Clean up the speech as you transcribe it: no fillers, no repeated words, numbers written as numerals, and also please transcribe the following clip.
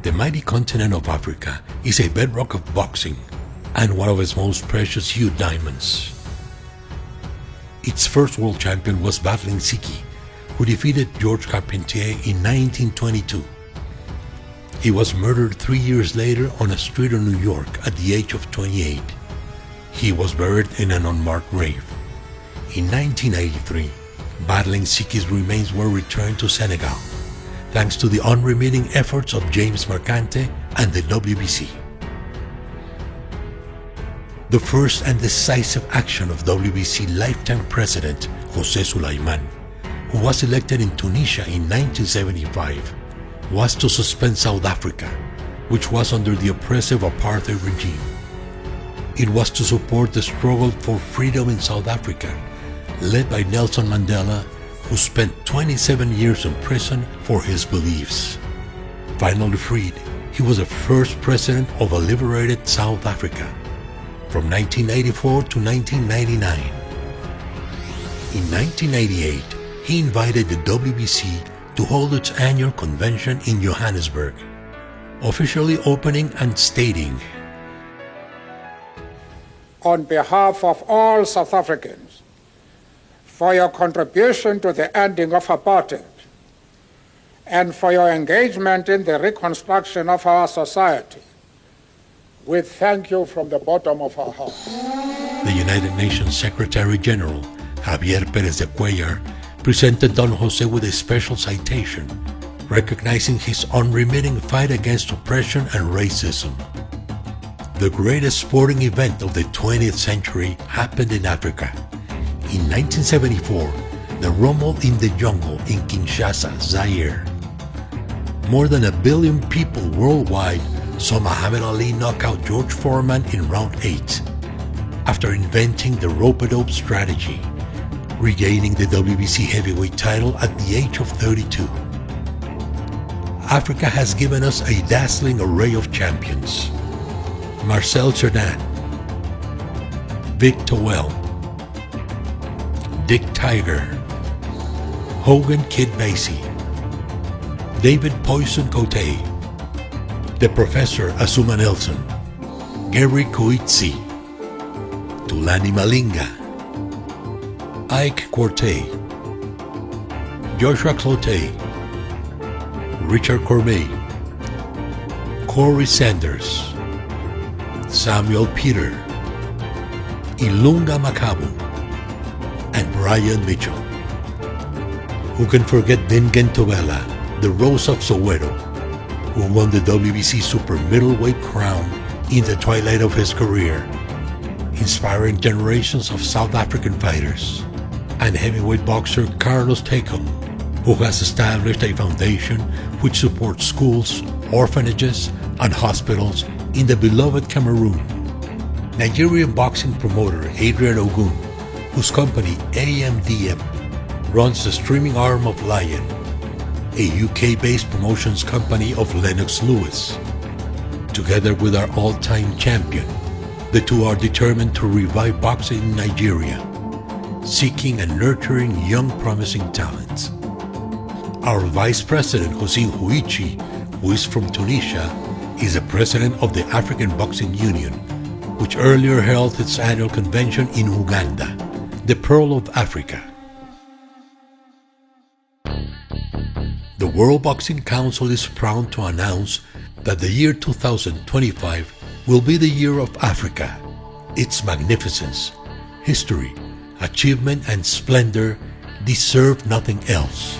The mighty continent of Africa is a bedrock of boxing and one of its most precious hued diamonds. Its first world champion was Battling Siki, who defeated Georges Carpentier in 1922. He was murdered 3 years later on a street in New York at the age of 28. He was buried in an unmarked grave. In 1983, Battling Siki's remains were returned to Senegal, thanks to the unremitting efforts of James Mercante and the WBC. The first and decisive action of WBC lifetime president José Sulaiman, who was elected in Tunisia in 1975, was to suspend South Africa, which was under the oppressive apartheid regime. It was to support the struggle for freedom in South Africa, led by Nelson Mandela, who spent 27 years in prison for his beliefs. Finally freed, he was the first president of a liberated South Africa, from 1984 to 1999. In 1998, he invited the WBC to hold its annual convention in Johannesburg, officially opening and stating, "On behalf of all South Africans, for your contribution to the ending of apartheid and for your engagement in the reconstruction of our society, we thank you from the bottom of our hearts." The United Nations Secretary General, Javier Pérez de Cuellar, presented Don José with a special citation, recognizing his unremitting fight against oppression and racism. The greatest sporting event of the 20th century happened in Africa. In 1974, the Rumble in the Jungle in Kinshasa, Zaire. More than 1 billion people worldwide saw Muhammad Ali knock out George Foreman in round 8, after inventing the rope-a-dope strategy, regaining the WBC heavyweight title at the age of 32. Africa has given us a dazzling array of champions. Marcel Cerdan, Vic Towell, Dick Tiger, Hogan Kid Basie, David Poison Cote, the Professor Azuma Nelson, Gary Coetzee, Thulani Malinga, Ike Quartey, Joshua Clottey, Richard Corbet, Corey Sanders, Samuel Peter, Ilunga Makabu, and Brian Mitchell. Who can forget Dingen Tobela, the Rose of Soweto, who won the WBC Super Middleweight crown in the twilight of his career, inspiring generations of South African fighters, and heavyweight boxer Carlos Takam, who has established a foundation which supports schools, orphanages, and hospitals in the beloved Cameroon. Nigerian boxing promoter Adrian Ogun, whose company AMDM runs the streaming arm of Lion, a UK-based promotions company of Lennox Lewis. Together with our all-time champion, the two are determined to revive boxing in Nigeria, seeking and nurturing young promising talents. Our Vice President Hossein Huichi, who is from Tunisia, is the President of the African Boxing Union, which earlier held its annual convention in Uganda, the Pearl of Africa. The World Boxing Council is proud to announce that the year 2025 will be the year of Africa. Its magnificence, history, achievement, and splendor deserve nothing else.